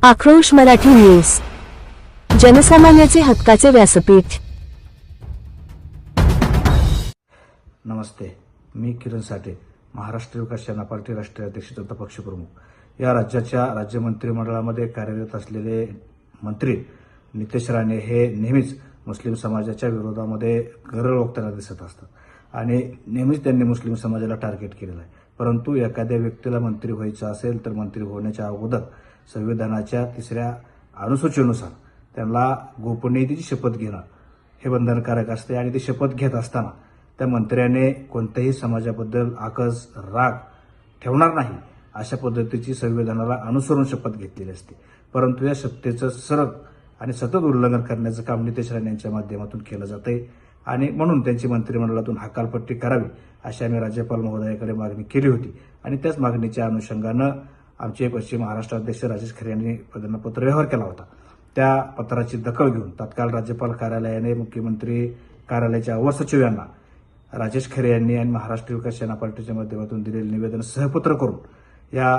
आक्रोश मराठी न्यूज, जनसामान्याचे हक्काचे व्यासपीठ. नमस्ते, मी किरण साठे, महाराष्ट्र विकास सेना पार्टी राष्ट्रीय अध्यक्ष तथा पक्षप्रमुख. या राज्याच्या राज्य मंत्रिमंडळामध्ये कार्यरत असलेले मंत्री नितेश राणे हे नेहमीच मुस्लिम समाजाच्या विरोधामध्ये गरळ ओकताना दिसत असतात आणि नेहमीच त्यांनी मुस्लिम समाजाला टार्गेट केलेलं आहे. परंतु एखाद्या व्यक्तीला मंत्री व्हायचं असेल तर मंत्री होण्याच्या अगोदर संविधानाच्या 3ऱ्या अनुसूचीनुसार त्यांना गोपनीयतेची शपथ घेणं हे बंधनकारक असते आणि ती शपथ घेत असताना त्या मंत्र्याने कोणत्याही समाजाबद्दल आकस राग ठेवणार नाही अशा पद्धतीची संविधानाला अनुसरून शपथ घेतलेली असते. परंतु या शपथेचं सरळ आणि सतत उल्लंघन करण्याचं काम नितेश राणे यांच्या माध्यमातून केलं जात आहे आणि म्हणून त्यांची मंत्रिमंडळातून हकालपट्टी करावी अशी आम्ही राज्यपाल महोदयाकडे मागणी केली होती आणि त्याच मागणीच्या अनुषंगानं आमचे पश्चिम महाराष्ट्र अध्यक्ष राजेश खरे यांनी त्यांना पत्रव्यवहार केला होता. त्या पत्राची दखल घेऊन तात्काळ राज्यपाल कार्यालयाने मुख्यमंत्री कार्यालयाच्या अवर सचिव यांना राजेश खरे यांनी आणि महाराष्ट्र विकास सेना पार्टीच्या माध्यमातून दिलेले निवेदन सहपत्र करून या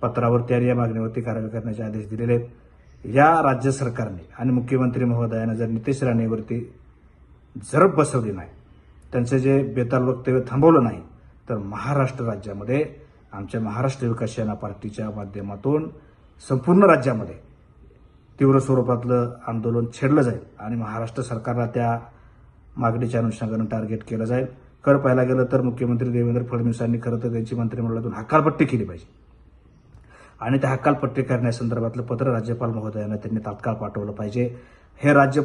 पत्रावरती आणि या मागणीवरती कारवाई करण्याचे आदेश दिलेले आहेत. या राज्य सरकारने आणि मुख्यमंत्री महोदयाने जर नितेश राणेवरती जरब बसवली नाही, त्यांचे जे बेताल वक्तव्य थांबवलं नाही, तर महाराष्ट्र राज्यामध्ये आमच्या महाराष्ट्र विकास सेना पार्टीच्या माध्यमातून संपूर्ण राज्यामध्ये तीव्र स्वरूपातलं आंदोलन छेडलं जाईल आणि महाराष्ट्र सरकारला त्या मागणीच्या अनुषंगानं टार्गेट केलं जाईल. खरं पाहायला गेलं तर मुख्यमंत्री देवेंद्र फडणवीसांनी खरं तर त्यांची मंत्रिमंडळातून हकालपट्टी केली पाहिजे आणि त्या हकालपट्टी करण्यासंदर्भातलं पत्र राज्यपाल महोदयांना त्यांनी तात्काळ पाठवलं पाहिजे. हे राज्य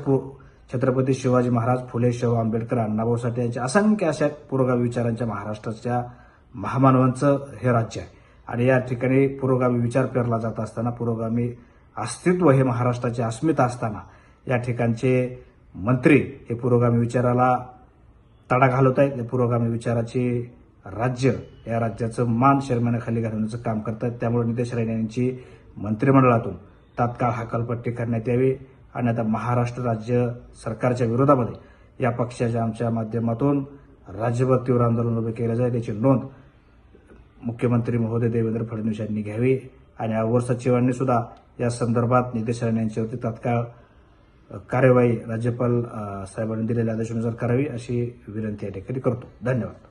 छत्रपती शिवाजी महाराज, फुले शाहू आंबेडकर, अण्णाभाऊ साठे यांच्या असंख्य अशा पुरोगामी विचारांच्या महाराष्ट्राच्या महामानवांचं हे राज्य आहे आणि या ठिकाणी पुरोगामी विचार पेरला जात असताना, पुरोगामी अस्तित्व हे महाराष्ट्राची अस्मिता असताना या ठिकाणचे मंत्री हे पुरोगामी विचाराला तडा घालवत आहेत. पुरोगामी विचाराचे राज्य, या राज्याचं मान शर्मानेखाली घालवण्याचं काम करतात. त्यामुळे नितेश राणे यांची मंत्रिमंडळातून तात्काळ हकालपट्टी करण्यात यावी आणि आता महाराष्ट्र राज्य सरकारच्या विरोधामध्ये या पक्षाच्या आमच्या माध्यमातून राज्यभर तीव्र आंदोलन उभे केले जाईल याची नोंद मुख्यमंत्री महोदय देवेंद्र फडणवीस यांनी घ्यावी आणि अवर सचिवांनी सुद्धा या संदर्भात नितेश राणे यांच्यावरती तात्काळ कार्यवाही राज्यपाल साहेबांनी दिलेल्या आदेशानुसार करावी अशी विनंती या ठिकाणी करतो. धन्यवाद.